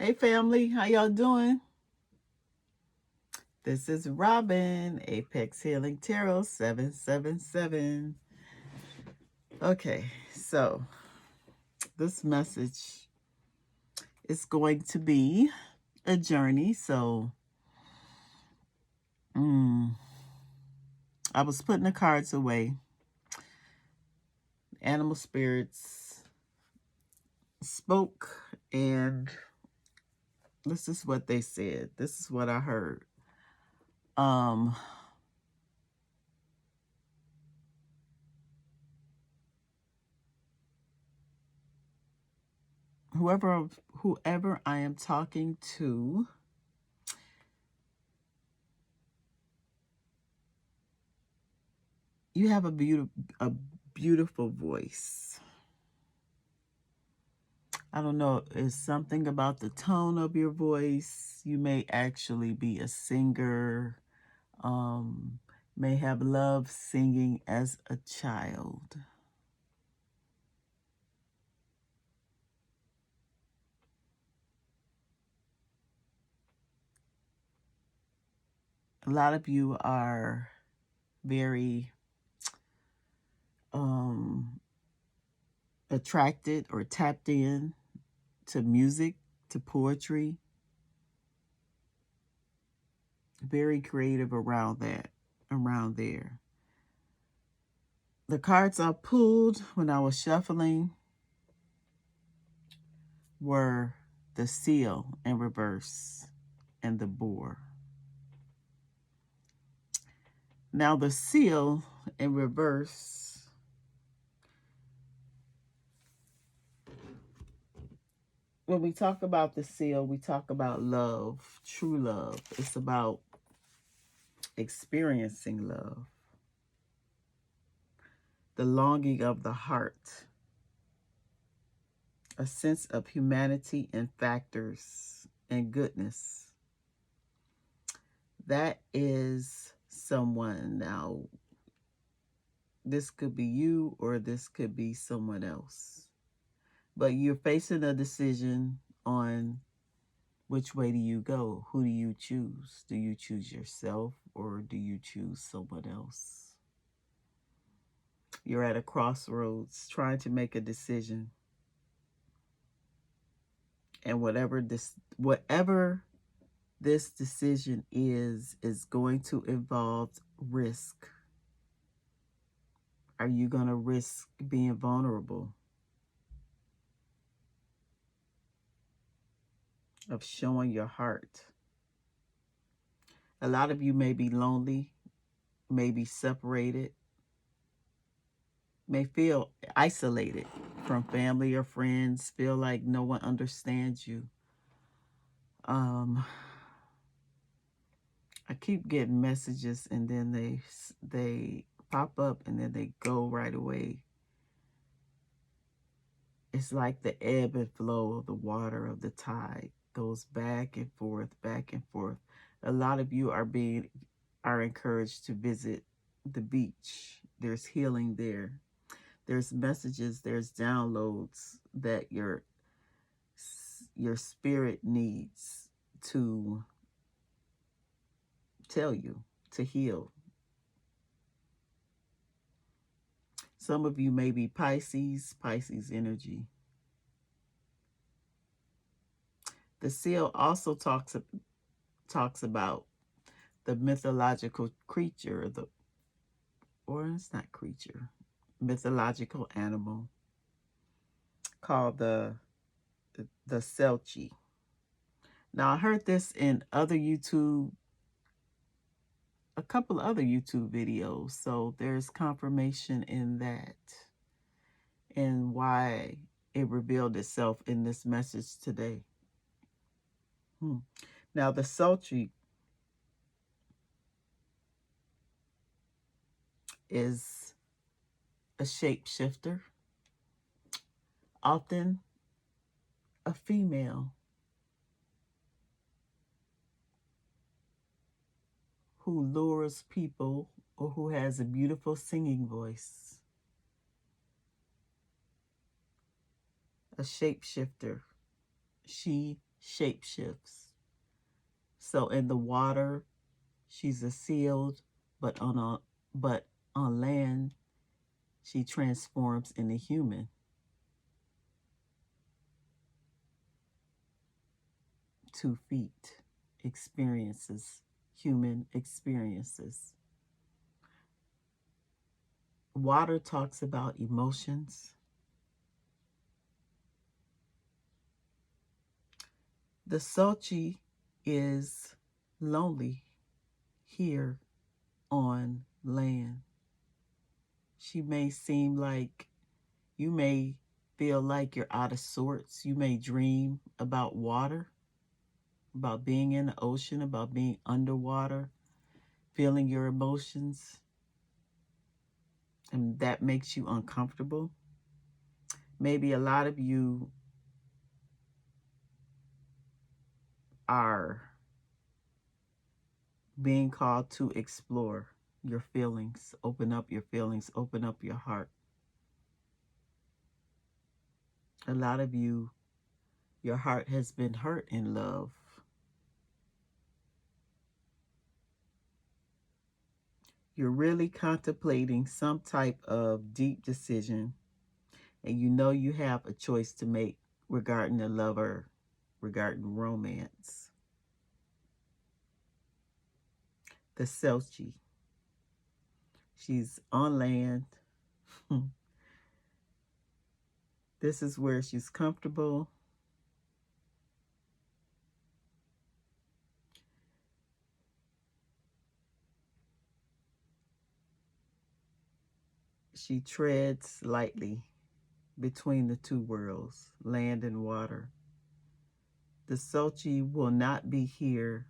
Hey family, how y'all doing? This is Robin, Apex Healing Tarot 777. Okay, so this message is going to be a journey. So I was putting the cards away. Animal spirits spoke, and this is what they said. This is what I heard. Whoever I am talking to, you have a beautiful voice. I don't know, it's something about the tone of your voice. You may actually be a singer, may have loved singing as a child. A lot of you are very attracted or tapped in to music, to poetry. Very creative around there. The cards I pulled when I was shuffling were the seal in reverse and the boar. Now the seal in reverse, when we talk about the seal, we talk about love, true love. It's about experiencing love, the longing of the heart, a sense of humanity and factors and goodness. That is someone. Now, this could be you or this could be someone else. But you're facing a decision on which way do you go? Who do you choose? Do you choose yourself or do you choose someone else? You're at a crossroads trying to make a decision. And whatever this decision is going to involve risk. Are you going to risk being vulnerable? Of showing your heart? A lot of you may be lonely, may be separated, may feel isolated from family or friends, feel like no one understands you. I keep getting messages and then they pop up and then they go right away. It's like the ebb and flow of the water of the tide goes back and forth, back and forth. A lot of you are encouraged to visit the beach. There's healing there. There's messages, there's downloads that your spirit needs to tell you to heal. Some of you may be Pisces energy. The seal also talks about the mythological creature, it's not creature, mythological animal called the selchie. Now I heard this in a couple of other YouTube videos, so there's confirmation in that and why it revealed itself in this message today. Now the selchie is a shapeshifter, often a female who lures people or who has a beautiful singing voice. A shapeshifter. She, shape shifts. So in the water, she's a sealed, but on land, she transforms into human. 2 feet experiences, human experiences. Water talks about emotions. The selchie is lonely here on land. She may seem like you may feel like you're out of sorts. You may dream about water, about being in the ocean, about being underwater, feeling your emotions, and that makes you uncomfortable. Maybe a lot of you are being called to explore your feelings, open up your heart. A lot of you, your heart has been hurt in love. You're really contemplating some type of deep decision, and you know you have a choice to make regarding a lover, regarding romance. The selchie. She's on land. This is where she's comfortable. She treads lightly between the two worlds, land and water. The selchie will not be here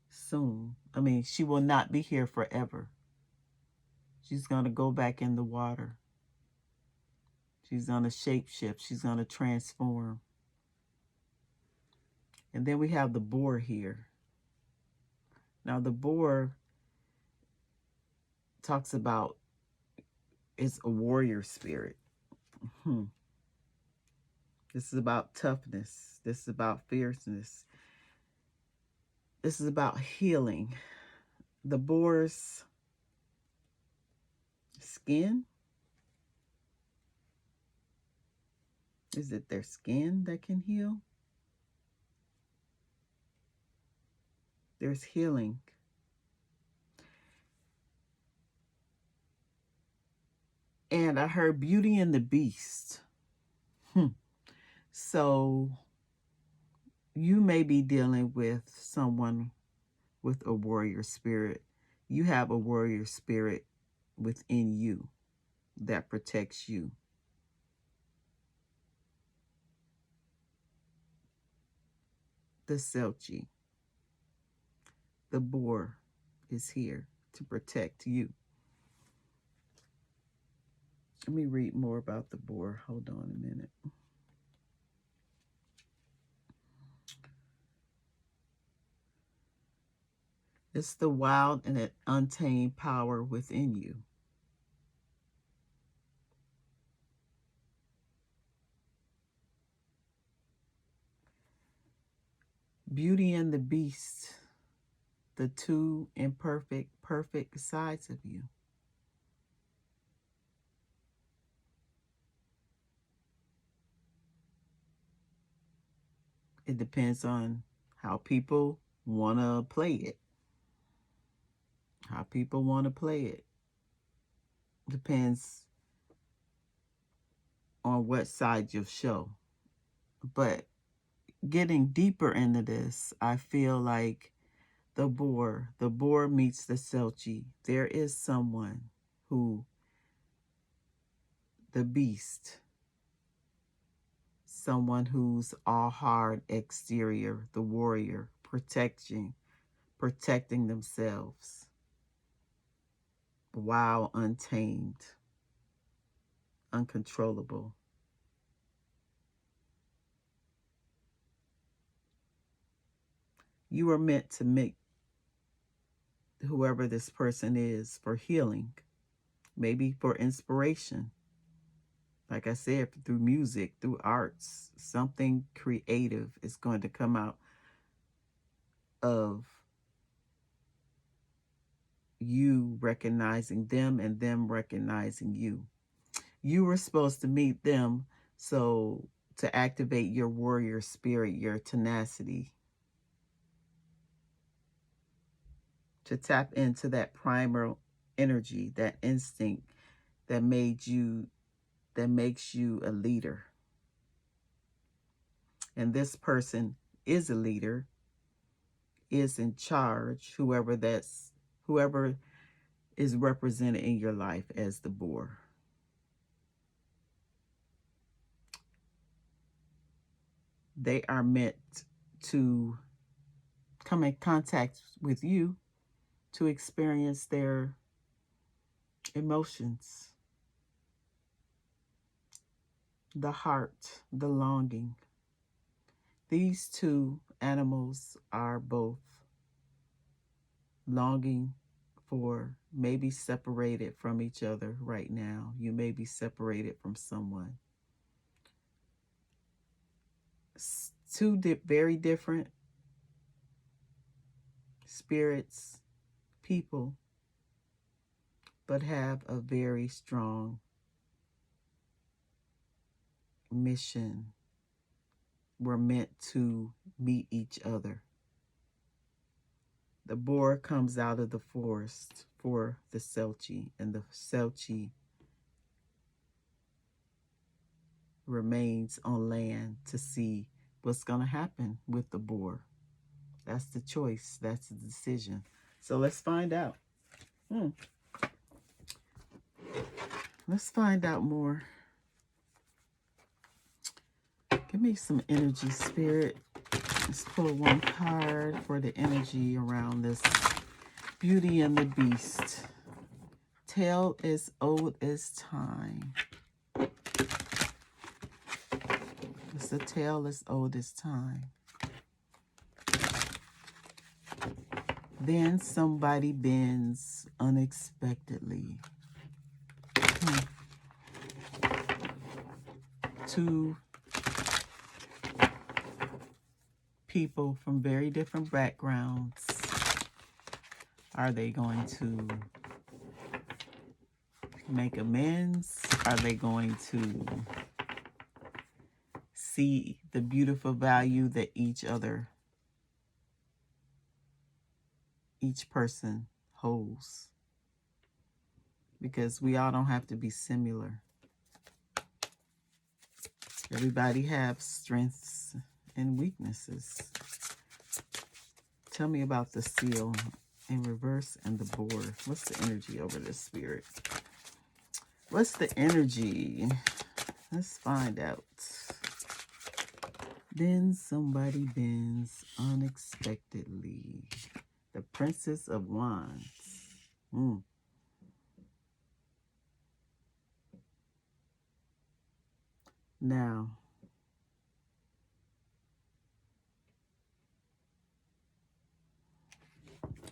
soon. I mean, she will not be here forever. She's going to go back in the water. She's going to shapeshift. She's going to transform. And then we have the boar here. Now, the boar talks about it's a warrior spirit. This is about toughness. This is about fierceness. This is about healing. The boar's skin, is it their skin that can heal? There's healing. And I heard Beauty and the Beast. So you may be dealing with someone with a warrior spirit. You have a warrior spirit within you that protects you. The selchie, the boar, is here to protect you. Let me read more about the boar. Hold on a minute. It's the wild and untamed power within you. Beauty and the Beast, the two imperfect, perfect sides of you. It depends on how people want to play it. How people want to play it. Depends on what side you show. But getting deeper into this, I feel like the boar meets the selchie. There is someone who, the beast, someone who's all hard exterior, the warrior, protecting themselves, wild, untamed, uncontrollable. You are meant to make whoever this person is for healing, maybe for inspiration. Like I said, through music, through arts, something creative is going to come out of you recognizing them and them recognizing you. You were supposed to meet them, so to activate your warrior spirit, your tenacity, to tap into that primal energy, that instinct that makes you a leader. And this person is a leader, is in charge, whoever is represented in your life as the boar. They are meant to come in contact with you to experience their emotions, the heart, the longing. These two animals are both longing for, maybe separated from each other right now. You may be separated from someone. Two very different spirits, people, but have a very strong mission. We're meant to meet each other. The boar comes out of the forest for the selchie, and the selchie remains on land to see what's going to happen with the boar. That's the choice. That's the decision. So let's find out. Let's find out more. Give me some energy, Spirit. Let's pull one card for the energy around this Beauty and the Beast. Tale as old as time. It's a tale as old as time. Then somebody bends unexpectedly. Two people from very different backgrounds. Are they going to make amends? Are they going to see the beautiful value that each person holds? Because we all don't have to be similar. Everybody has strengths and weaknesses. Tell me about the seal in reverse and the boar. What's the energy over this spirit? What's the energy? Let's find out. Then somebody bends unexpectedly. The Princess of Wands. Now,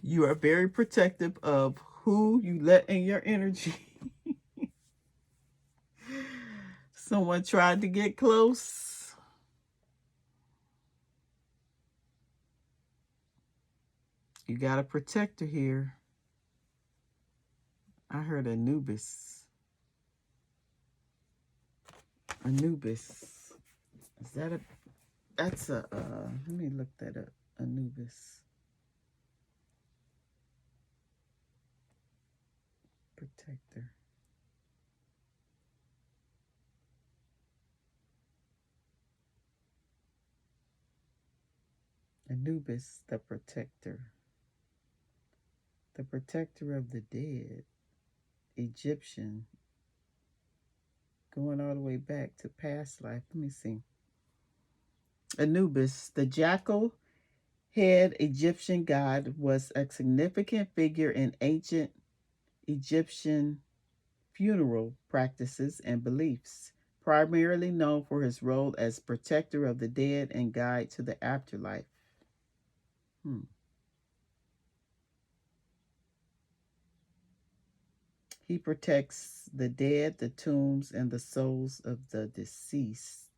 you are very protective of who you let in your energy. Someone tried to get close. You got a protector here. I heard Anubis. Anubis. Is that a... That's a... let me look that up. Anubis. Protector. Anubis, the protector. The protector of the dead. Egyptian. Going all the way back to past life. Let me see. Anubis, the jackal head Egyptian god, was a significant figure in ancient Egyptian funeral practices and beliefs, primarily known for his role as protector of the dead and guide to the afterlife. He protects the dead, the tombs, and the souls of the deceased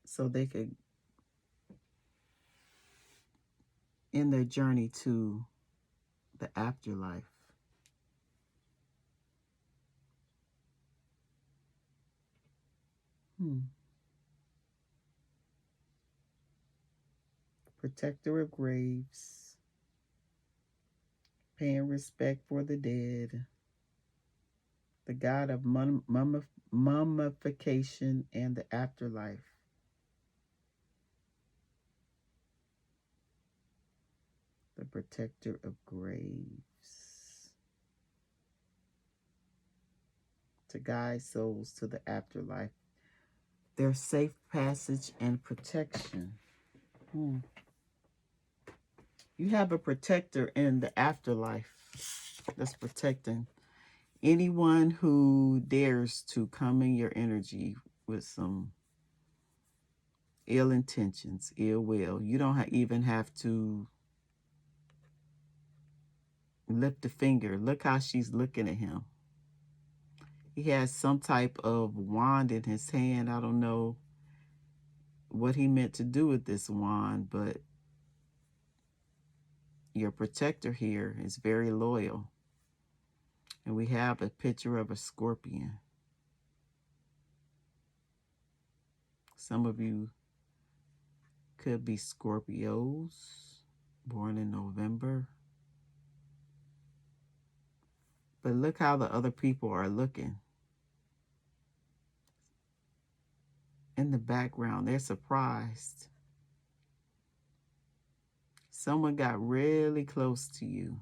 so they could end their journey to the afterlife. Protector of graves, paying respect for the dead, the god of mummification and the afterlife, the protector of graves, to guide souls to the afterlife, their safe passage and protection. You have a protector in the afterlife that's protecting anyone who dares to come in your energy with some ill intentions, ill will. You don't even have to lift a finger. Look how she's looking at him. He has some type of wand in his hand. I don't know what he meant to do with this wand, but your protector here is very loyal. And we have a picture of a scorpion. Some of you could be Scorpios, born in November. But look how the other people are looking. In the background, they're surprised. Someone got really close to you,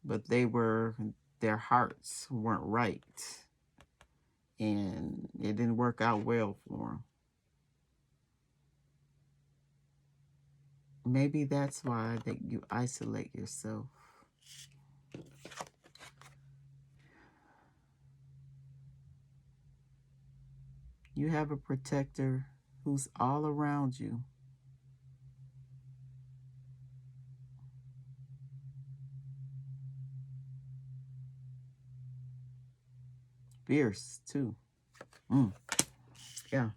but their hearts weren't right. And it didn't work out well for them. Maybe that's why you isolate yourself. You have a protector who's all around you. Fierce, too. Yeah.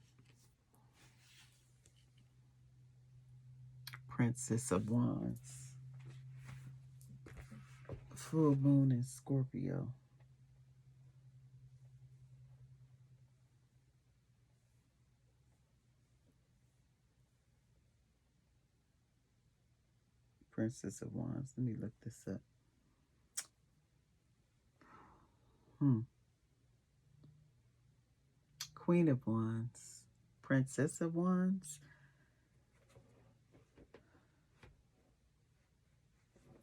Princess of Wands. Full moon in Scorpio. Princess of Wands. Let me look this up. Queen of Wands. Princess of Wands.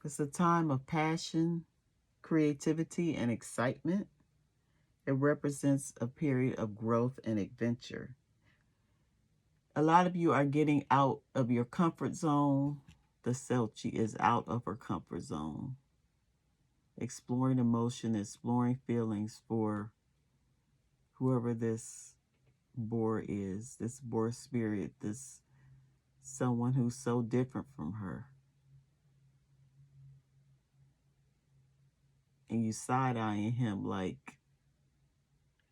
It's a time of passion, creativity, and excitement. It represents a period of growth and adventure. A lot of you are getting out of your comfort zone. The selchie is out of her comfort zone. Exploring emotion, exploring feelings for whoever this boar is, this boar spirit, this someone who's so different from her. And you side-eyeing him like,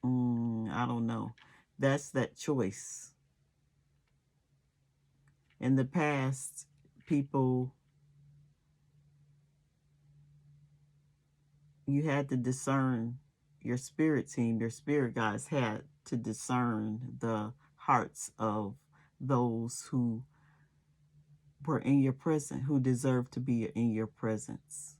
I don't know. That's that choice. In the past, people, you had to discern, your spirit team, your spirit guides had to discern the hearts of those who were in your presence, who deserved to be in your presence.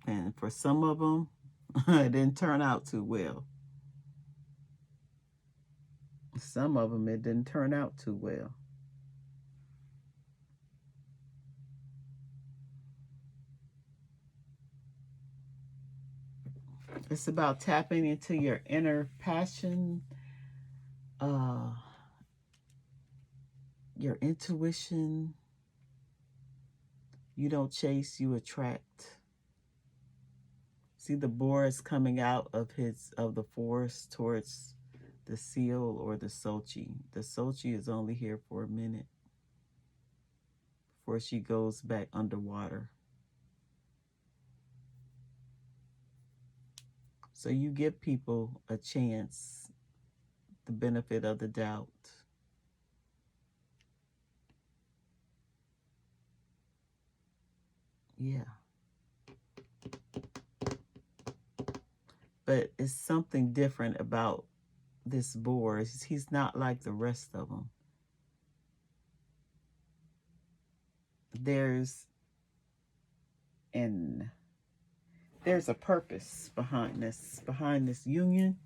And for some of them, it didn't turn out too well. Some of them, it didn't turn out too well. It's about tapping into your inner passion, your intuition. You don't chase, you attract. See, the boar is coming out of the forest towards the seal or the selchie. The selchie is only here for a minute before she goes back underwater. So you give people a chance, the benefit of the doubt. Yeah. But it's something different about this boar. He's not like the rest of them. There's there's a purpose behind this union.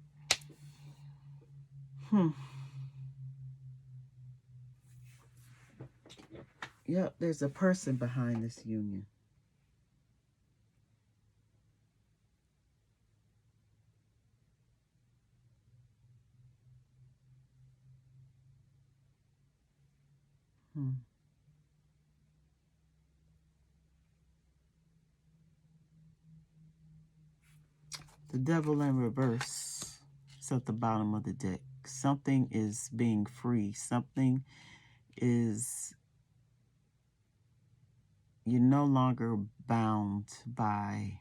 Yep, there's a person behind this union. The devil in reverse is at the bottom of the deck. Something is being free. Something is, you're no longer bound by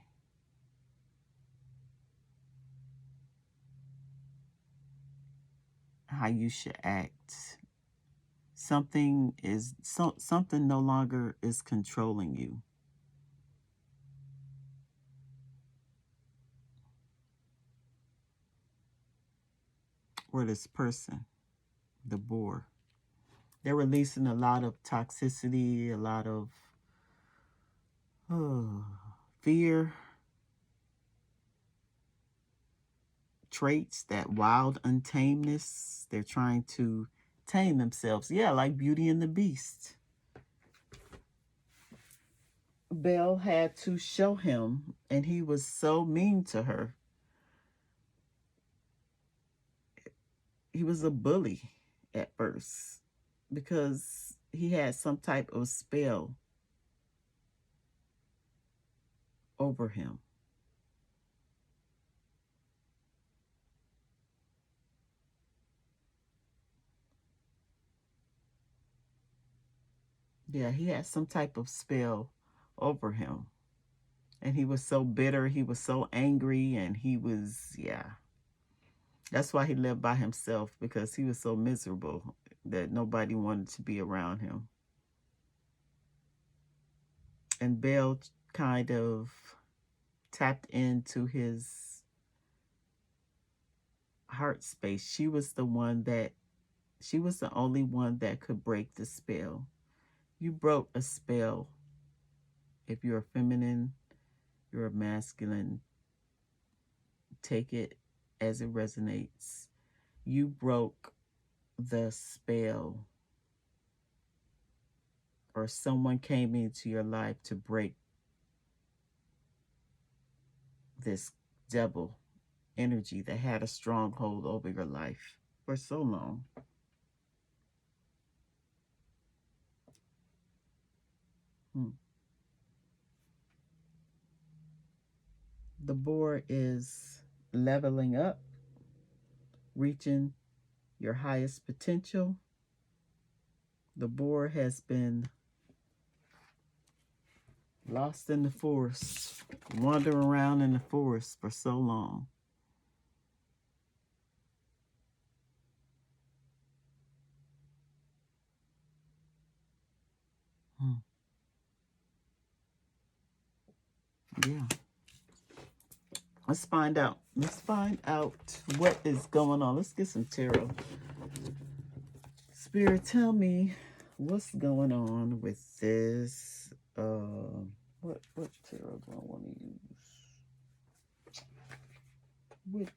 how you should act. Something no longer is controlling you. Or this person, the boar. They're releasing a lot of toxicity, a lot of fear, traits, that wild untameness. They're trying to tame themselves. Yeah, like Beauty and the Beast. Belle had to show him, and he was so mean to her. He was a bully at first because he had some type of spell over him. Yeah, he had some type of spell over him. And he was so bitter, he was so angry, and he was, yeah. That's why he lived by himself, because he was so miserable that nobody wanted to be around him. And Belle kind of tapped into his heart space. She was the only one that could break the spell. You broke a spell. If you're a feminine, you're a masculine, take it as it resonates. You broke the spell, or someone came into your life to break this devil energy that had a stronghold over your life for so long. The boar is leveling up, reaching your highest potential. The boar has been lost in the forest, wandering around in the forest for so long. Yeah. Let's find out. Let's find out what is going on. Let's get some tarot. Spirit, tell me what's going on with this. What tarot do I want to use?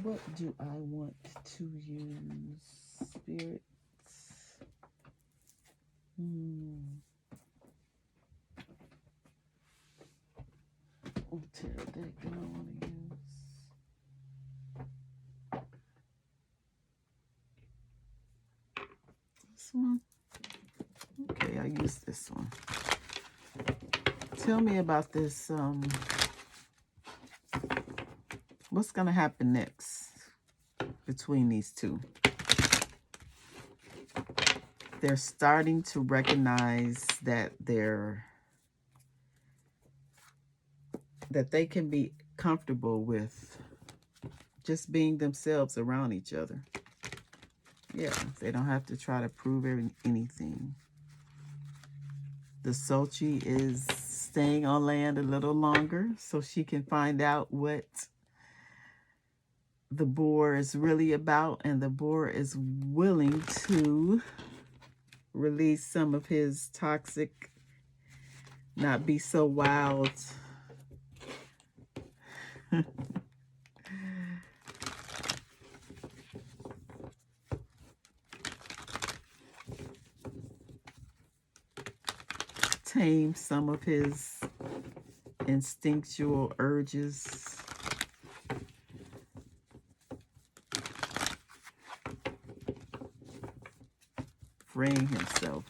What do I want to use? Spirit. What tarot deck do I want to use? This one? Okay, I use this one. Tell me about this. What's going to happen next? between these two. They're starting to recognize that they can be comfortable with just being themselves around each other. Yeah, they don't have to try to prove anything. The selchie is staying on land a little longer so she can find out what the boar is really about, and the boar is willing to release some of his toxic, not be so wild. Tame some of his instinctual urges. Freeing himself.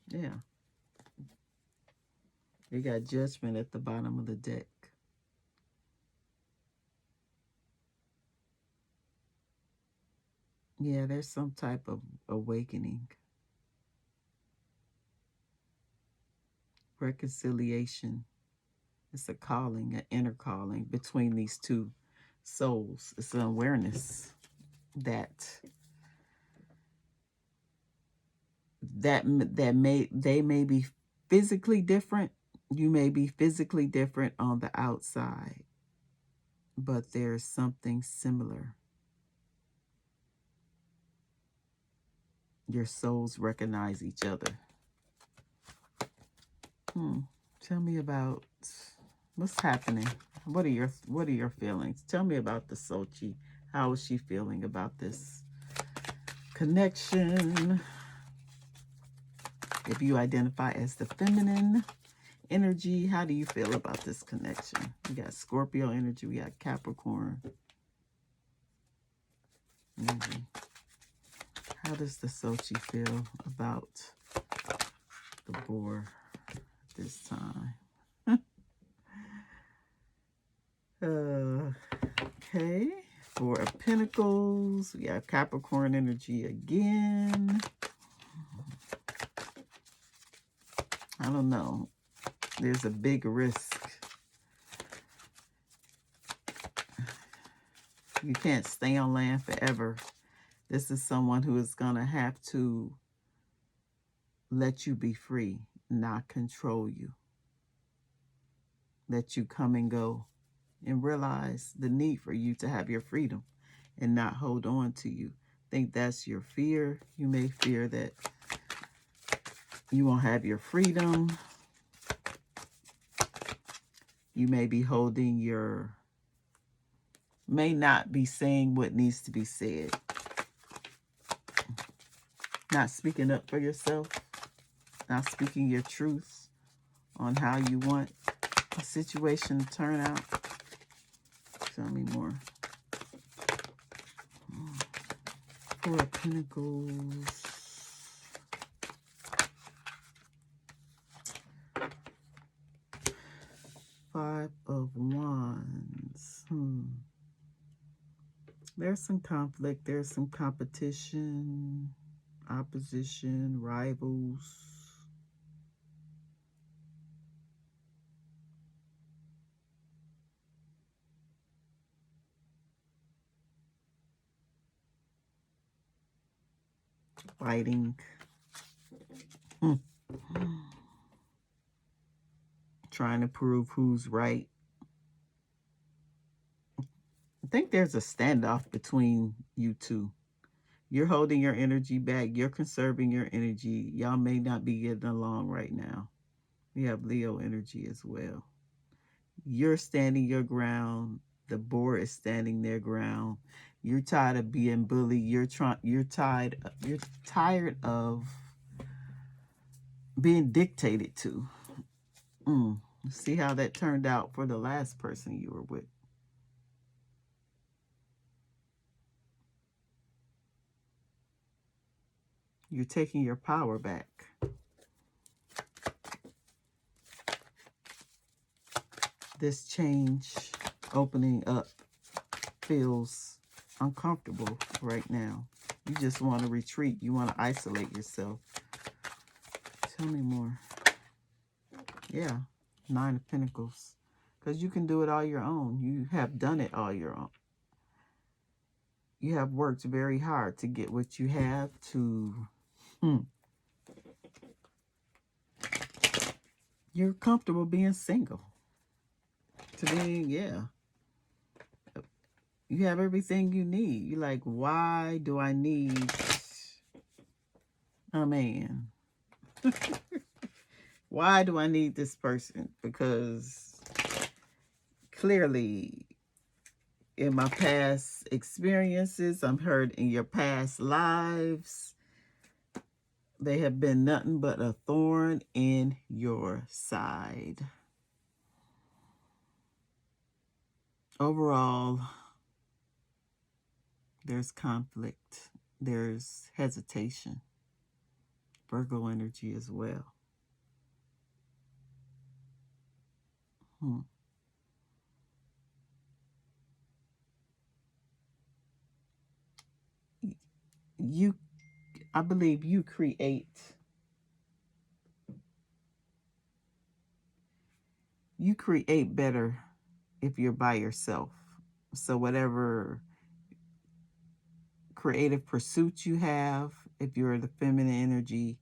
Yeah. We got judgment at the bottom of the deck. Yeah, there's some type of awakening. Reconciliation. It's a calling, an inner calling between these two souls. It's an awareness that they may be physically different. You may be physically different on the outside, but there's something similar. Your souls recognize each other. Tell me about what's happening. What are your feelings? Tell me about the selchie. How is she feeling about this connection? If you identify as the feminine energy, how do you feel about this connection? We got Scorpio energy. We got Capricorn energy. How does the selchie feel about the boar this time? Okay. Four of Pentacles. We have Capricorn energy again. I don't know. There's a big risk. You can't stay on land forever. This is someone who is going to have to let you be free, not control you. Let you come and go and realize the need for you to have your freedom and not hold on to you. Think that's your fear. You may fear that you won't have your freedom. You may be holding may not be saying what needs to be said. Not speaking up for yourself. Not speaking your truth on how you want a situation to turn out. Tell me more. Four of Pentacles. Five of Wands. There's some conflict. There's some competition, opposition, rivals. Fighting. Trying to prove who's right. I think there's a standoff between you two. You're holding your energy back. You're conserving your energy. Y'all may not be getting along right now. We have Leo energy as well. You're standing your ground. The boar is standing their ground. You're tired of being bullied. You're tired of being dictated to. See how that turned out for the last person you were with. You're taking your power back. This change, opening up, feels uncomfortable right now. You just want to retreat. You want to isolate yourself. Tell me more. Yeah, Nine of Pentacles. Because you can do it all your own. You have done it all your own. You have worked very hard to get what you have to... You're comfortable being single. To being, yeah. You have everything you need. You're like, why do I need a man? Why do I need this person? Because clearly in my past experiences, I'm heard in your past lives, they have been nothing but a thorn in your side. Overall, there's conflict. There's hesitation. Virgo energy as well. You, I believe you create better if you're by yourself. So whatever creative pursuit you have, if you're the feminine energy,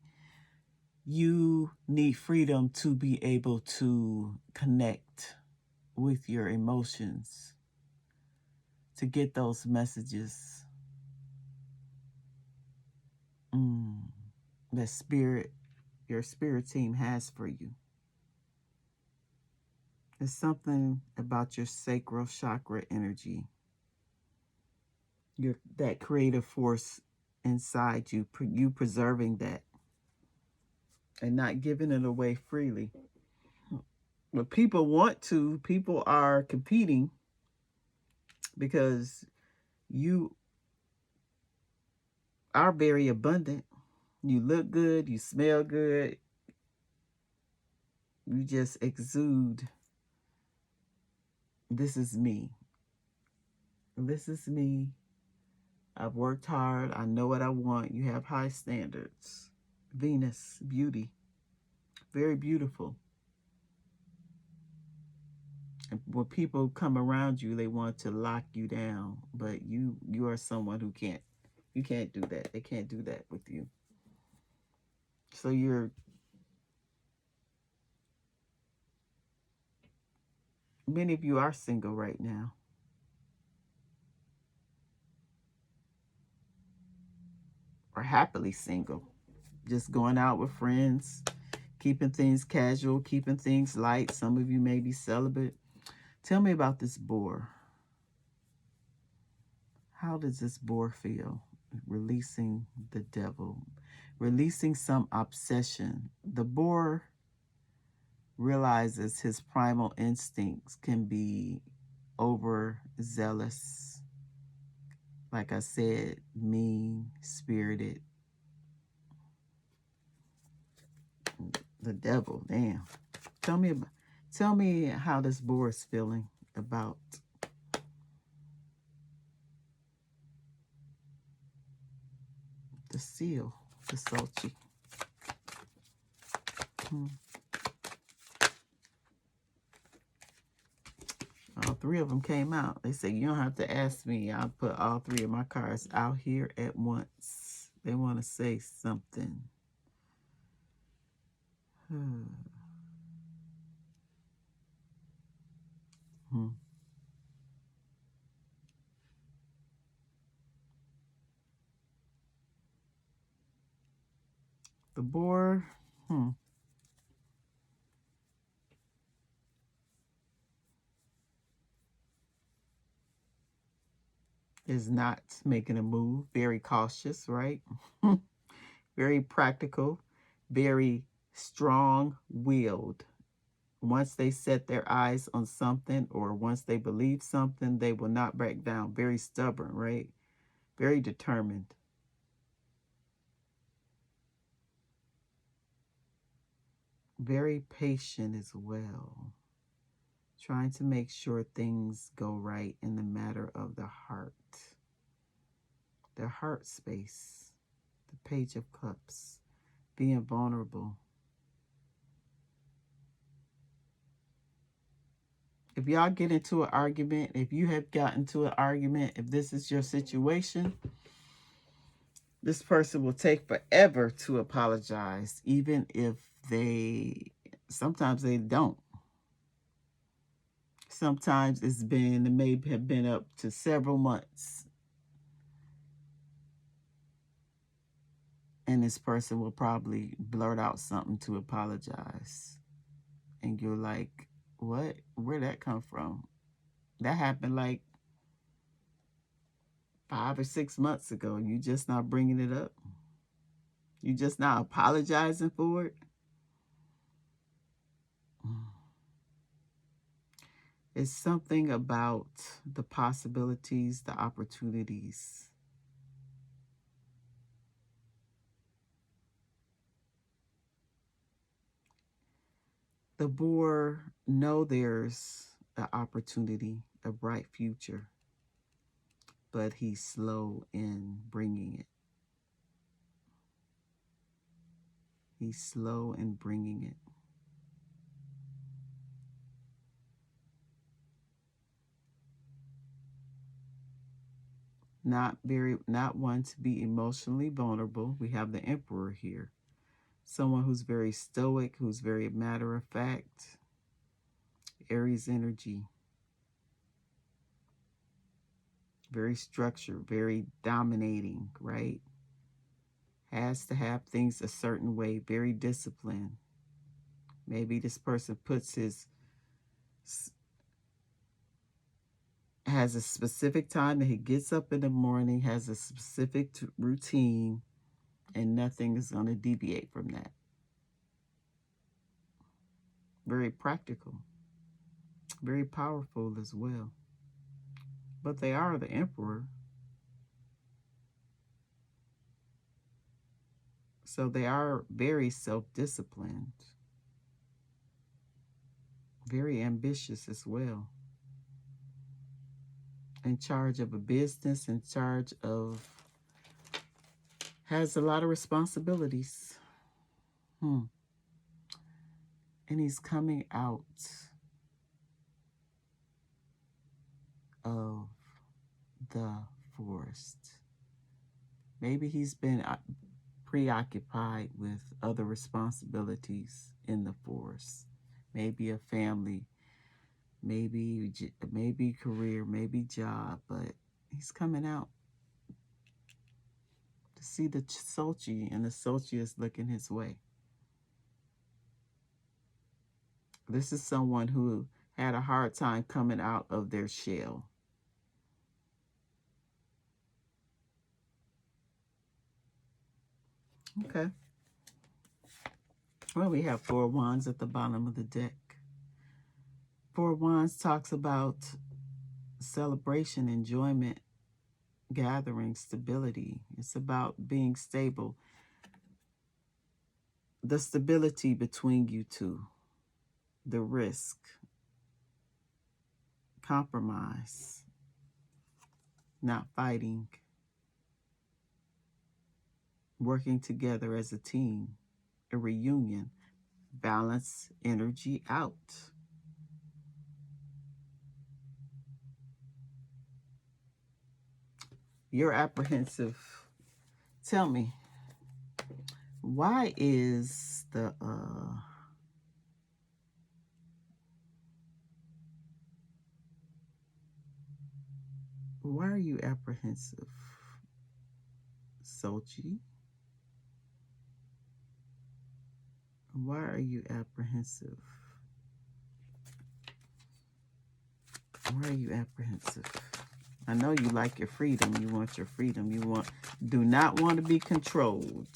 you need freedom to be able to connect with your emotions, to get those messages that your spirit team has for you. There's something about your sacral chakra energy, that creative force inside you, you preserving that and not giving it away freely. But people are competing because you are very abundant. You look good, you smell good, you just exude, this is me. This is me. I've worked hard. I know what I want. You have high standards. Venus, beauty, very beautiful. And when people come around you, they want to lock you down, but you are someone who can't. You can't do that. They can't do that with you. So many of you are single right now. Or happily single. Just going out with friends, keeping things casual, keeping things light. Some of you may be celibate. Tell me about this boar. How does this boar feel? Releasing the devil, releasing some obsession. The boar realizes his primal instincts can be overzealous. Like I said, mean-spirited. The devil, damn. Tell me how this boar is feeling about the seal, the selchie. All three of them came out. They said, you don't have to ask me. I'll put all three of my cards out here at once. They want to say something. The boar, is not making a move. Very cautious, right? Very practical, very strong-willed. Once they set their eyes on something or once they believe something, they will not back down. Very stubborn, right? Very determined. Very patient as well. Trying to make sure things go right in the matter of the heart space, the Page of Cups, being vulnerable. If y'all get into an argument, if you have gotten to an argument, if this is your situation, this person will take forever to apologize, even if sometimes they don't. Sometimes it may have been up to several months. And this person will probably blurt out something to apologize. And you're like, what? Where'd that come from? That happened like 5 or 6 months ago. And you just not bringing it up. You just not apologizing for it. It's something about the possibilities, the opportunities. The boar know there's an opportunity, a bright future, but he's slow in bringing it. He's slow in bringing it. Not one to be emotionally vulnerable. We have the Emperor here. Someone who's very stoic, who's very matter of fact. Aries energy. Very structured, very dominating, right? Has to have things a certain way, very disciplined. Maybe this person has a specific time that he gets up in the morning, has a specific routine, and nothing is going to deviate from that. Very practical, very powerful as well. But they are the Emperor. So they are very self-disciplined, very ambitious as well. In charge of a business, has a lot of responsibilities. And he's coming out of the forest. Maybe he's been preoccupied with other responsibilities in the forest. Maybe a family, maybe career, maybe job, but he's coming out to see the selchie, and the selchie is looking his way. This is someone who had a hard time coming out of their shell. Okay. Well, we have 4 wands at the bottom of the deck. 4 wands talks about celebration, enjoyment, gathering, stability. It's about being stable. The stability between you two. The risk. Compromise. Not fighting. Working together as a team. A reunion. Balance energy out. You're apprehensive. Tell me, why is why are you apprehensive, selchie? Why are you apprehensive? Why are you apprehensive? I know you like your freedom. You want your freedom. Do not want to be controlled.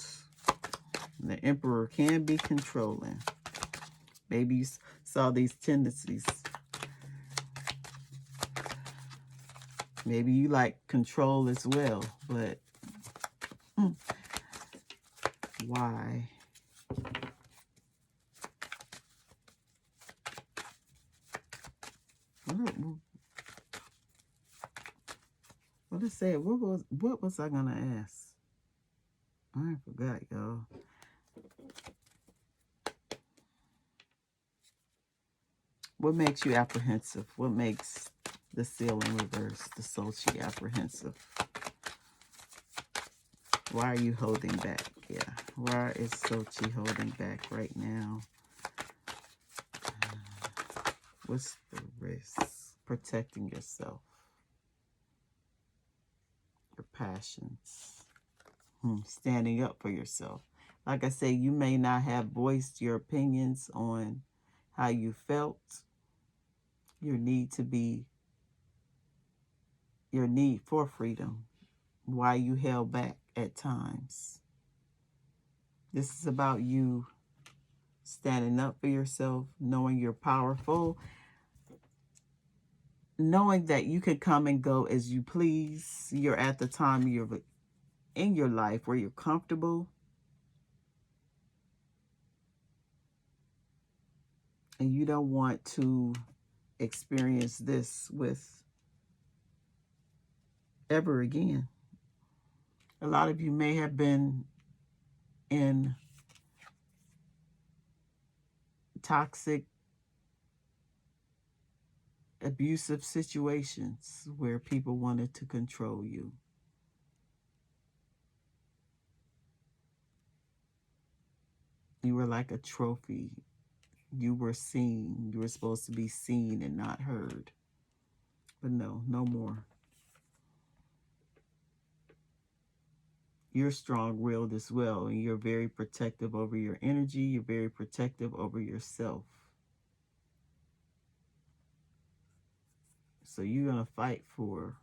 The Emperor can be controlling. Maybe you saw these tendencies. Maybe you like control as well, but why? What I said? What was I gonna ask? I forgot, y'all. What makes you apprehensive? What makes the seal in reverse, the selchie, apprehensive? Why are you holding back? Yeah. Why is selchie holding back right now? What's the risk? Protecting yourself. Your passions. Standing up for yourself. Like I say, you may not have voiced your opinions on how you felt. Your need for freedom. Why you held back at times. This is about you standing up for yourself, knowing you're powerful, knowing that you can come and go as you please. You're at the time in your life where you're comfortable. And you don't want to experience this with ever again. A lot of you may have been in toxic, abusive situations where people wanted to control you. You were like a trophy. You were seen. You were supposed to be seen and not heard. But no more. You're strong-willed as well, and you're very protective over your energy. You're very protective over yourself. So you're gonna fight for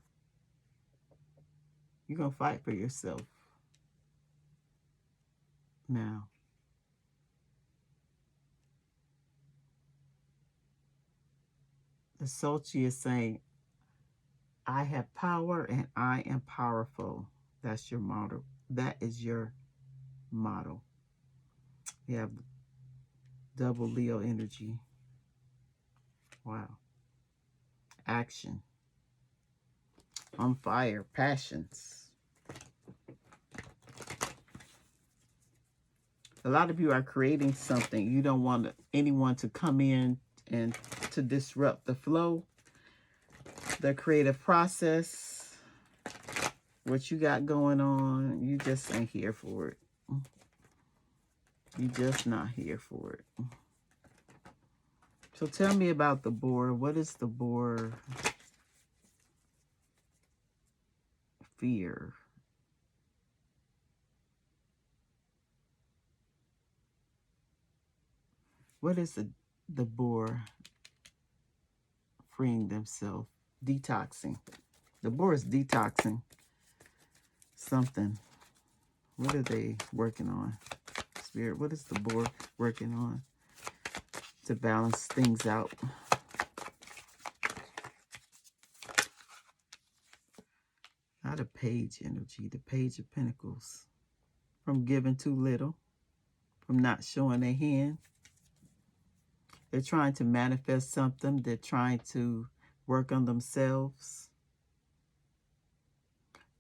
yourself. Now, the selchie is saying, I have power and I am powerful. That's your motto. That is your motto. You have double Leo energy. Wow. Action. On fire. Passions. A lot of you are creating something. You don't want anyone to come in and to disrupt the flow, the creative process, what you got going on. You just ain't here for it. You just not here for it. So tell me about the boar. What is the boar fear? What is the boar freeing themselves? Detoxing. The boar is detoxing something. What are they working on? Spirit, what is the boar working on to balance things out? Not a page energy, the Page of Pentacles. From giving too little, from not showing their hand. They're trying to manifest something. They're trying to work on themselves.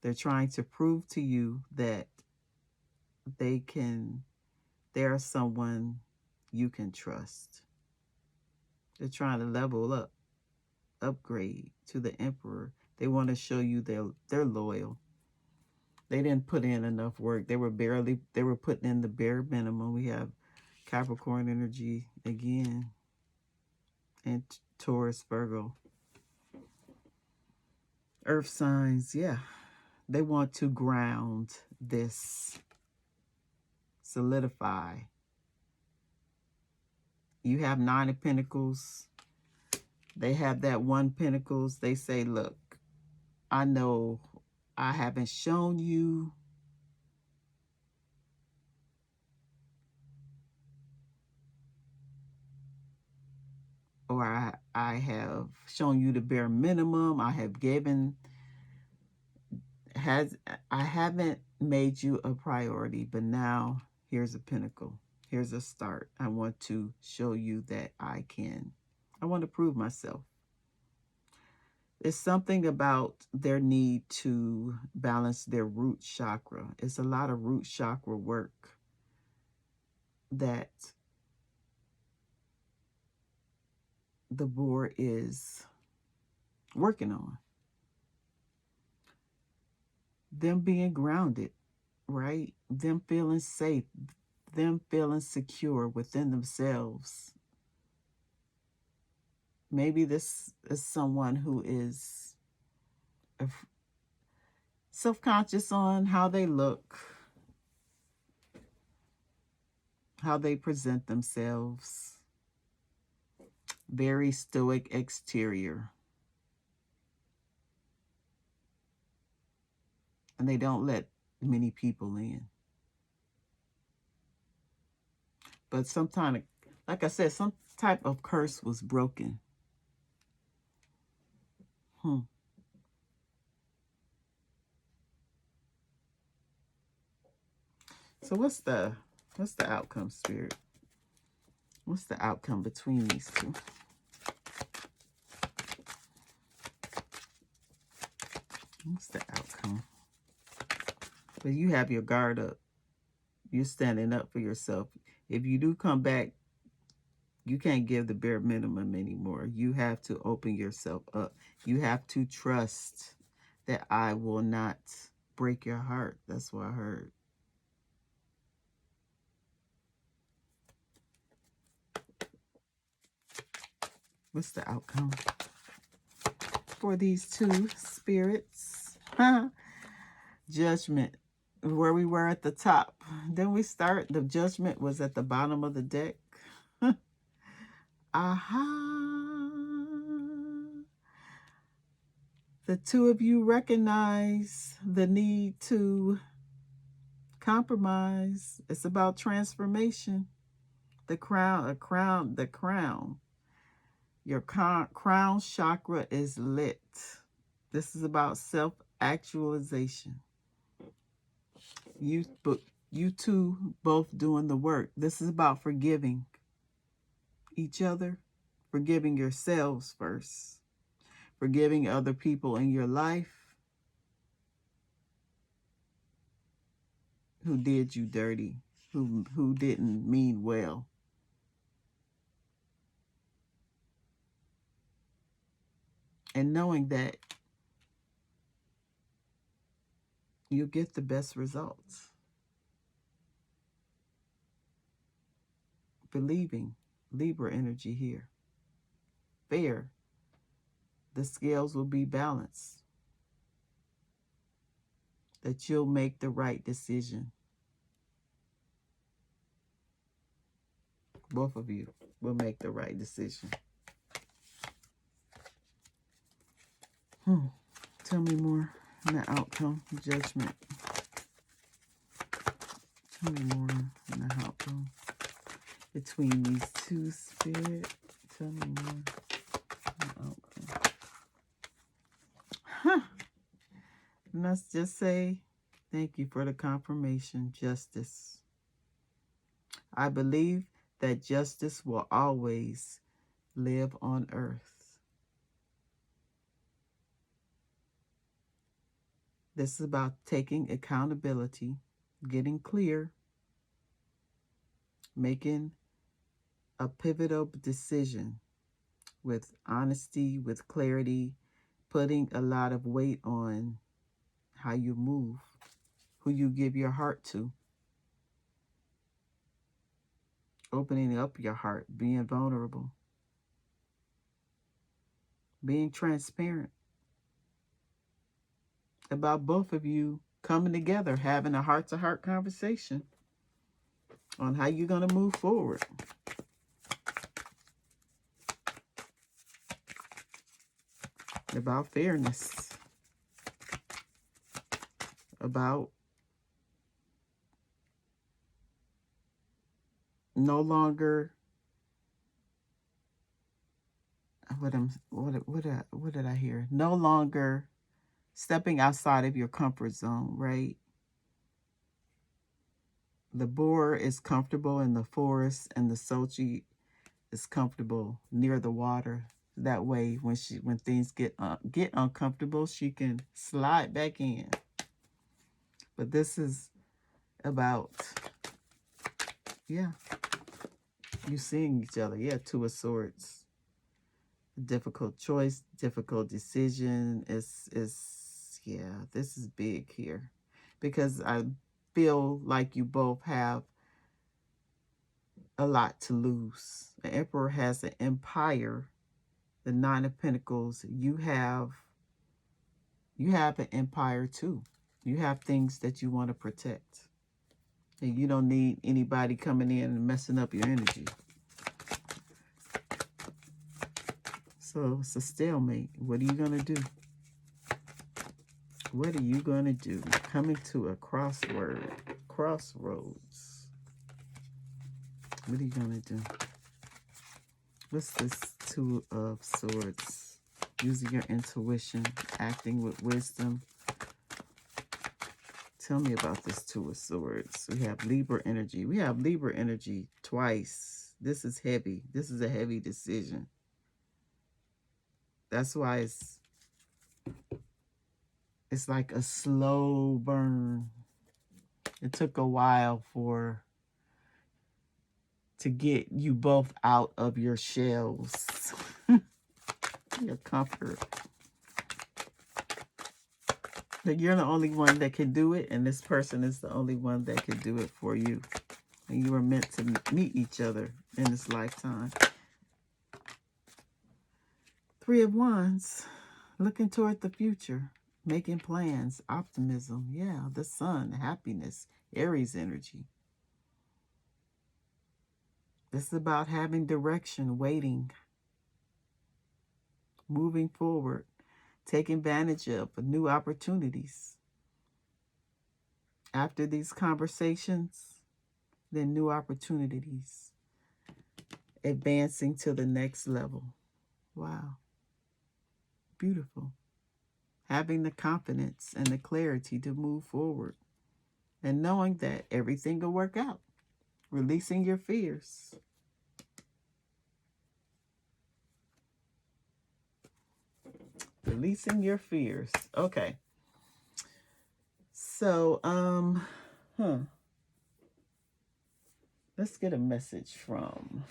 They're trying to prove to you that they are someone you can trust. They're trying to level up, upgrade to the Emperor. They want to show you they're loyal. They didn't put in enough work. They were putting in the bare minimum. We have Capricorn energy again. And Taurus, Virgo. Earth signs, yeah. They want to ground this, solidify. You have Nine of Pentacles. They have that One Pentacles. They say, look, I know I haven't shown you or I have shown you the bare minimum. I haven't made you a priority, but now here's a pinnacle. Here's a start. I want to show you that I want to prove myself. It's something about their need to balance their root chakra. It's a lot of root chakra work that the boar is working on. Them being grounded, right? Them feeling safe, them feeling secure within themselves. Maybe this is someone who is self-conscious on how they look, how they present themselves. Very stoic exterior. And they don't let many people in. But sometimes, like I said, some type of curse was broken. So what's the outcome, Spirit? What's the outcome between these two? What's the outcome? But you have your guard up. You're standing up for yourself. If you do come back, you can't give the bare minimum anymore. You have to open yourself up. You have to trust that I will not break your heart. That's what I heard. What's the outcome for these two spirits? Judgment. Where we were at the top. Then we start. The judgment was at the bottom of the deck. Aha. The two of you recognize the need to compromise. It's about transformation. The crown. Your crown chakra is lit. This is about self-actualization. You two both doing the work. This is about forgiving each other, forgiving yourselves first, forgiving other people in your life who did you dirty, who didn't mean well. And knowing that you'll get the best results. Believing, Libra energy here. Fair. The scales will be balanced. That you'll make the right decision. Both of you will make the right decision. Tell me more on the outcome, judgment. Tell me more on the outcome between these two spirits. Tell me more on the outcome. And let's just say, thank you for the confirmation, justice. I believe that justice will always live on earth. This is about taking accountability, getting clear, making a pivotal decision with honesty, with clarity, putting a lot of weight on how you move, who you give your heart to, opening up your heart, being vulnerable, being transparent, about both of you coming together, having a heart-to-heart conversation on how you're going to move forward. About fairness. About no longer what did I hear? No longer stepping outside of your comfort zone, right? The boar is comfortable in the forest and the selchie is comfortable near the water. That way, when things get uncomfortable, she can slide back in. But this is about, yeah, you seeing each other. Yeah, Two of Swords. Difficult choice, difficult decision. Is yeah, this is big here, because I feel like you both have a lot to lose. The Emperor has an empire. The Nine of Pentacles. You have an empire too. You have things that you want to protect. And you don't need anybody coming in and messing up your energy. So it's a stalemate. What are you going to do? What are you going to do? Coming to a crossroads. What are you going to do? What's this Two of Swords? Using your intuition, acting with wisdom. Tell me about this Two of Swords. We have Libra energy. We have Libra energy twice. This is heavy. This is a heavy decision. That's why it's like a slow burn. It took a while to get you both out of your shells. Your comfort. That you're the only one that can do it, and this person is the only one that can do it for you. And you were meant to meet each other in this lifetime. Three of Wands. Looking toward the future. Making plans. Optimism. Yeah, the sun. Happiness. Aries energy. This is about having direction. Waiting. Moving forward. Taking advantage of new opportunities. After these conversations, then new opportunities. Advancing to the next level. Wow. Beautiful. Having the confidence and the clarity to move forward. And knowing that everything will work out. Releasing your fears. Releasing your fears. Okay. So, let's get a message from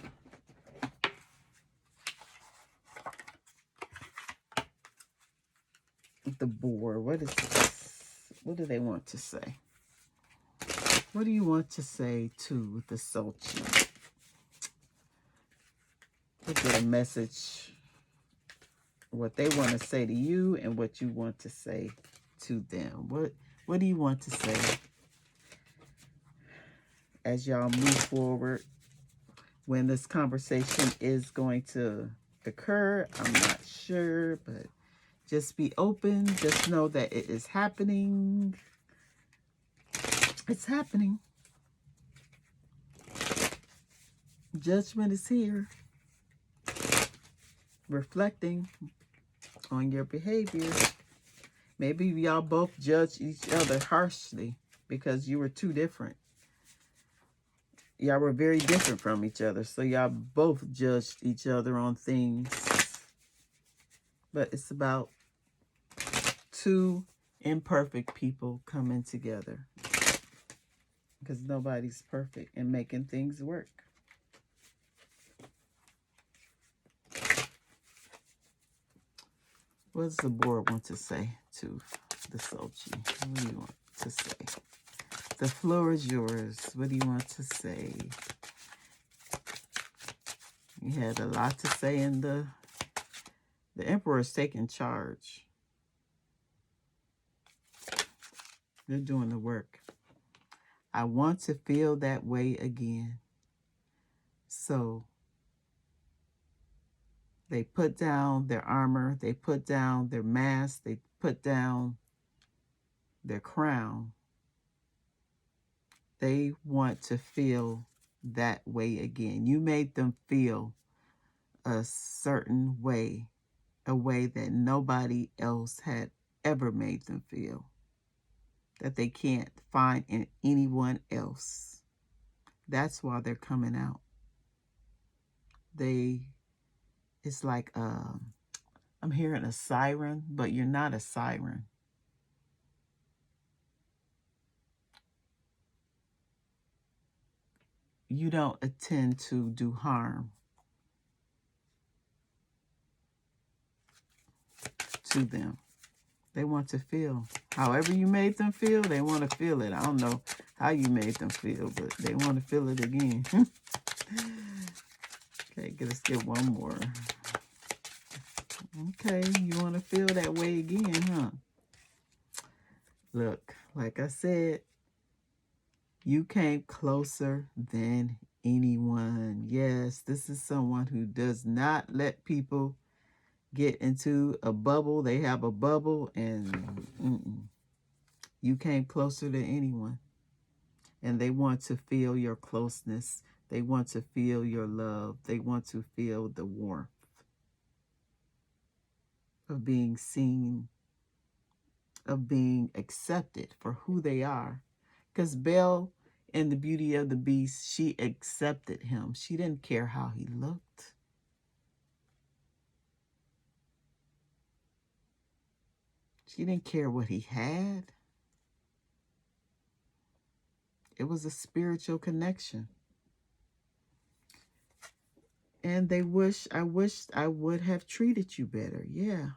the boar. What is this? What do they want to say? What do you want to say to the selchie? Let's get a message. What they want to say to you and what you want to say to them. What do you want to say as y'all move forward? When this conversation is going to occur, I'm not sure, but just be open. Just know that it is happening. It's happening. Judgment is here. Reflecting on your behavior. Maybe y'all both judge each other harshly because you were too different. Y'all were very different from each other. So y'all both judged each other on things. But it's about two imperfect people coming together. Because nobody's perfect and making things work. What does the board want to say to the selchie? What do you want to say? The floor is yours. What do you want to say? You had a lot to say in the Emperor is taking charge. They're doing the work. I want to feel that way again. So they put down their armor. They put down their mask. They put down their crown. They want to feel that way again. You made them feel a certain way, a way that nobody else had ever made them feel, that they can't find in anyone else. That's why they're coming out. It's like I'm hearing a siren, but you're not a siren. You don't intend to do harm to them. They want to feel. However you made them feel, they want to feel it. I don't know how you made them feel, but they want to feel it again. Okay, let's get one more. Okay, you want to feel that way again, huh? Look, like I said, you came closer than anyone. Yes, this is someone who does not let people get into a bubble. They have a bubble, and you came closer than anyone. And they want to feel your closeness. They want to feel your love. They want to feel the warmth of being seen, of being accepted for who they are. Because Belle, in the Beauty of the Beast, she accepted him. She didn't care how he looked. She didn't care what he had. It was a spiritual connection. And I wished I would have treated you better. Yeah.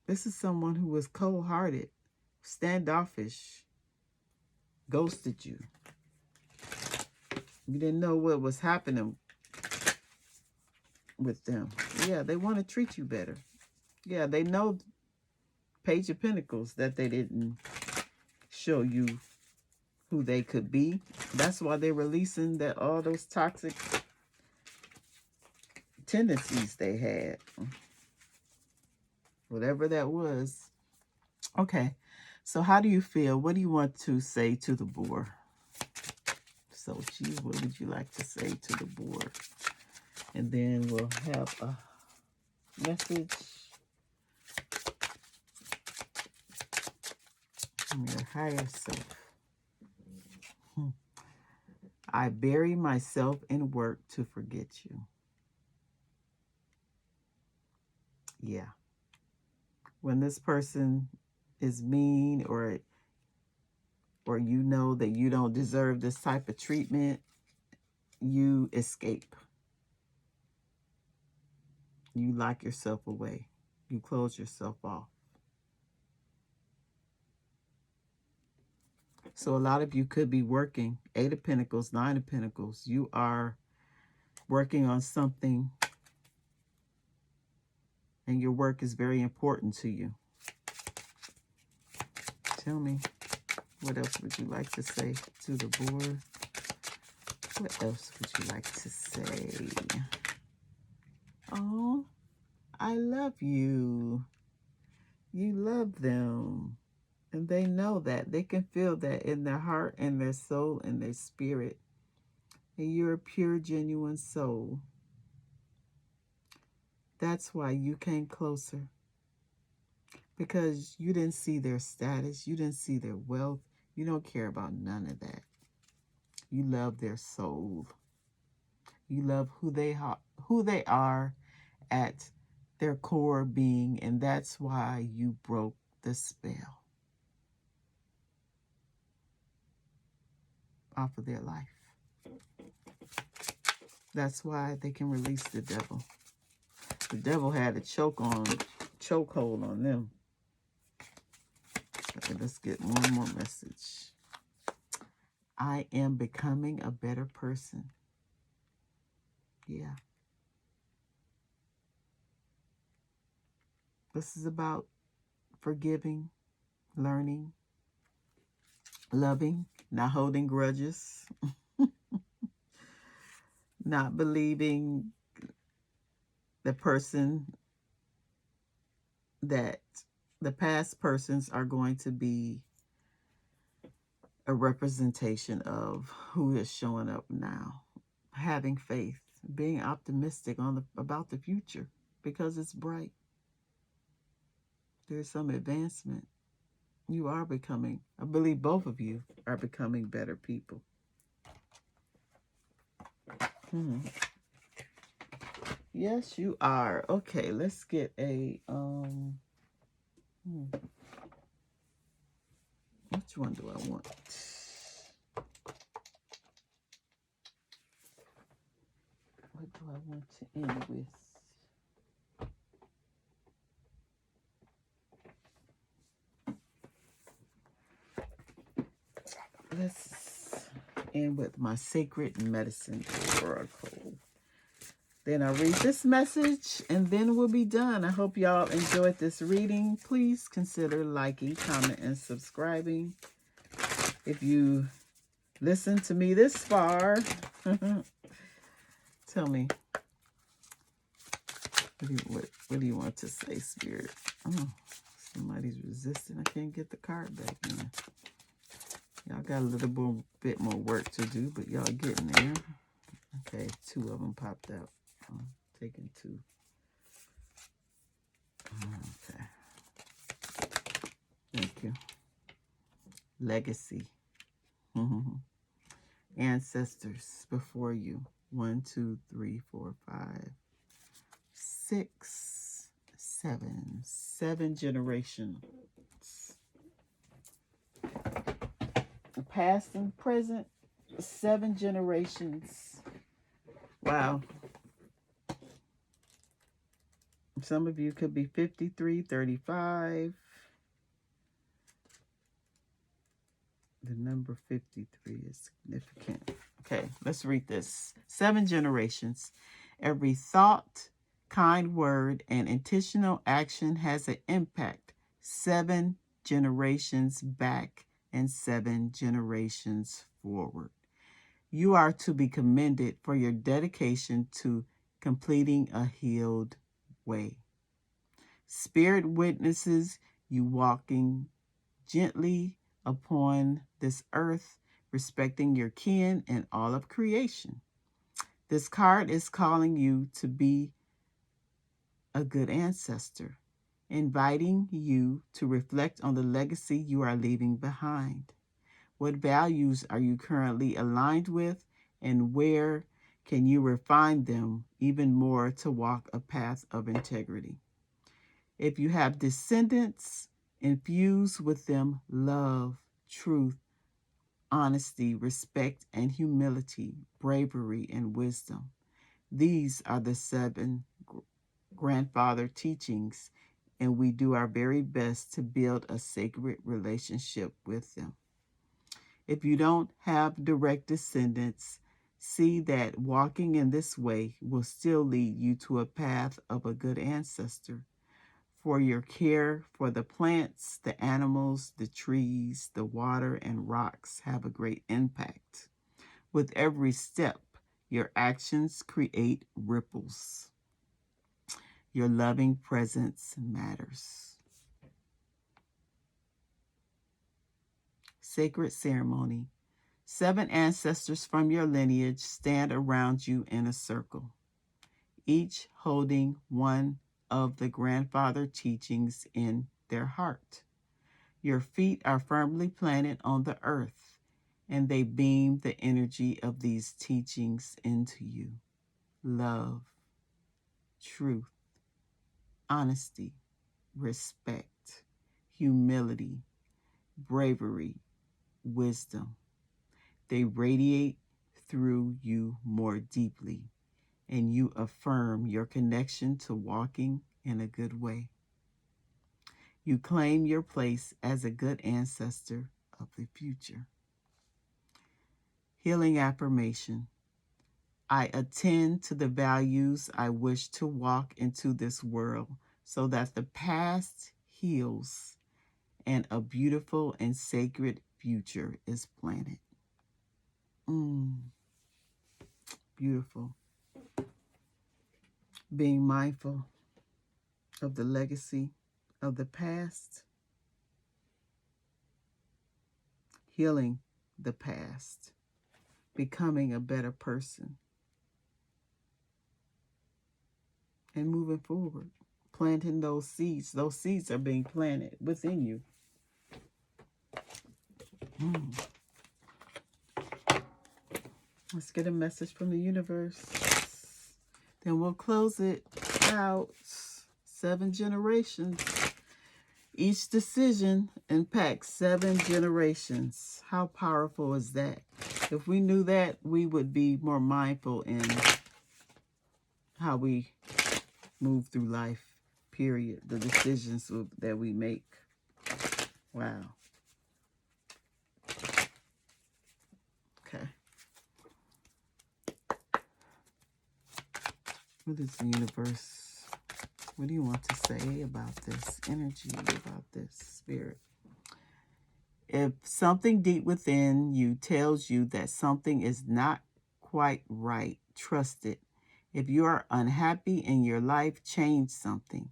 This is someone who was cold-hearted, standoffish, ghosted you. You didn't know what was happening with them. Yeah, they want to treat you better. Yeah, they know Page of Pentacles that they didn't show you who they could be. That's why they're releasing that all those toxic tendencies they had. Whatever that was. Okay. So how do you feel? What do you want to say to the boar? Selchie, what would you like to say to the boar? And then we'll have a message from your higher self. I bury myself in work to forget you. Yeah. When this person is mean, or you know that you don't deserve this type of treatment, you escape. You lock yourself away. You close yourself off. So a lot of you could be working. 8 of Pentacles, 9 of Pentacles. You are working on something, and your work is very important to you. Tell me, what else would you like to say to the board? What else would you like to say? Oh, I love you. You love them. And they know that. They can feel that in their heart and their soul and their spirit. And you're a pure, genuine soul. That's why you came closer. Because you didn't see their status. You didn't see their wealth. You don't care about none of that. You love their soul. You love who they are at their core being. And that's why you broke the spell off of their life. That's why they can release the devil. The devil had a chokehold on them. Okay, let's get one more message. I am becoming a better person. Yeah. This is about forgiving, learning, loving, not holding grudges, not believing the person that the past persons are going to be a representation of who is showing up now. Having faith, being optimistic about the future, because it's bright. There's some advancement. You are becoming, I believe both of you are becoming better people. Yes, you are. Okay, let's get a which one do I want? What do I want to end with? Let's end with my sacred medicine oracle. Then I'll read this message and then we'll be done. I hope y'all enjoyed this reading. Please consider liking, comment, and subscribing. If you listened to me this far, tell me, what do you want to say, Spirit? Oh, somebody's resisting. I can't get the card back in. Y'all got a little bit more work to do, but y'all getting there. Okay, 2 of them popped out. I'm taking 2. Okay. Thank you. Legacy. Ancestors before you. 1, 2, 3, 4, 5, 6, 7. 7 generations. Past and present. 7 generations. Wow. Some of you could be 53, 35. The number 53 is significant. Okay, let's read this. 7 generations. Every thought, kind word, and intentional action has an impact. 7 generations back and 7 generations forward. You are to be commended for your dedication to completing a healed way. Spirit witnesses you walking gently upon this earth, respecting your kin and all of creation. This card is calling you to be a good ancestor, inviting you to reflect on the legacy you are leaving behind. What values are you currently aligned with, and where can you refine them even more to walk a path of integrity? If you have descendants, infuse with them love, truth, honesty, respect, and humility, bravery, and wisdom. These are the 7 grandfather teachings, and we do our very best to build a sacred relationship with them. If you don't have direct descendants, see that walking in this way will still lead you to a path of a good ancestor. For your care for the plants, the animals, the trees, the water, and rocks have a great impact. With every step, your actions create ripples. Your loving presence matters. Sacred ceremony. 7 ancestors from your lineage stand around you in a circle, each holding one of the grandfather teachings in their heart. Your feet are firmly planted on the earth, and they beam the energy of these teachings into you. Love, truth, honesty, respect, humility, bravery, wisdom. They radiate through you more deeply, and you affirm your connection to walking in a good way. You claim your place as a good ancestor of the future. Healing affirmation. I attend to the values I wish to walk into this world so that the past heals and a beautiful and sacred future is planted. Beautiful. Being mindful of the legacy of the past, healing the past, becoming a better person, and moving forward, planting those seeds. Those seeds are being planted within you. Let's get a message from the universe. Then we'll close it out. 7 generations. Each decision impacts 7 generations. How powerful is that? If we knew that, we would be more mindful in how we move through life, period. The decisions that we make. Wow. Okay. What is the universe? What do you want to say about this energy, about this spirit? If something deep within you tells you that something is not quite right, trust it. If you are unhappy in your life, change something.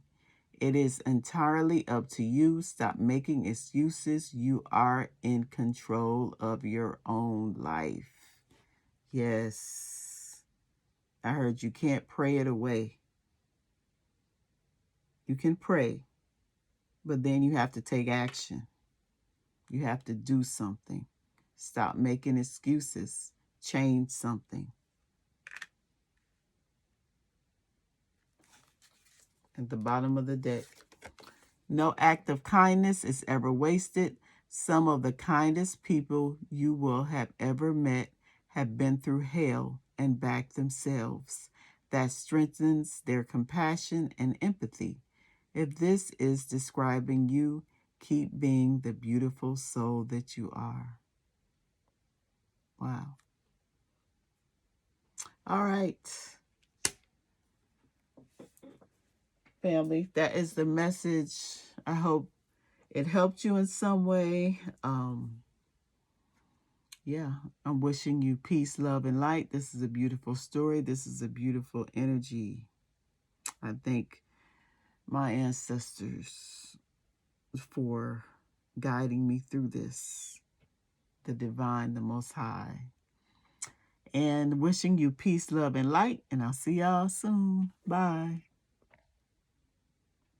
It is entirely up to you. Stop making excuses. You are in control of your own life. Yes. I heard you can't pray it away. You can pray, but then you have to take action. You have to do something. Stop making excuses. Change something. At the bottom of the deck. No act of kindness is ever wasted. Some of the kindest people you will have ever met have been through hell and back themselves. That strengthens their compassion and empathy. If this is describing you, keep being the beautiful soul that you are. Wow. All right. Family, that is the message. I hope it helped you in some way. Yeah, I'm wishing you peace, love, and light. This is a beautiful story. This is a beautiful energy. I thank my ancestors for guiding me through this, the divine, the most high. And wishing you peace, love, and light. And I'll see y'all soon. Bye.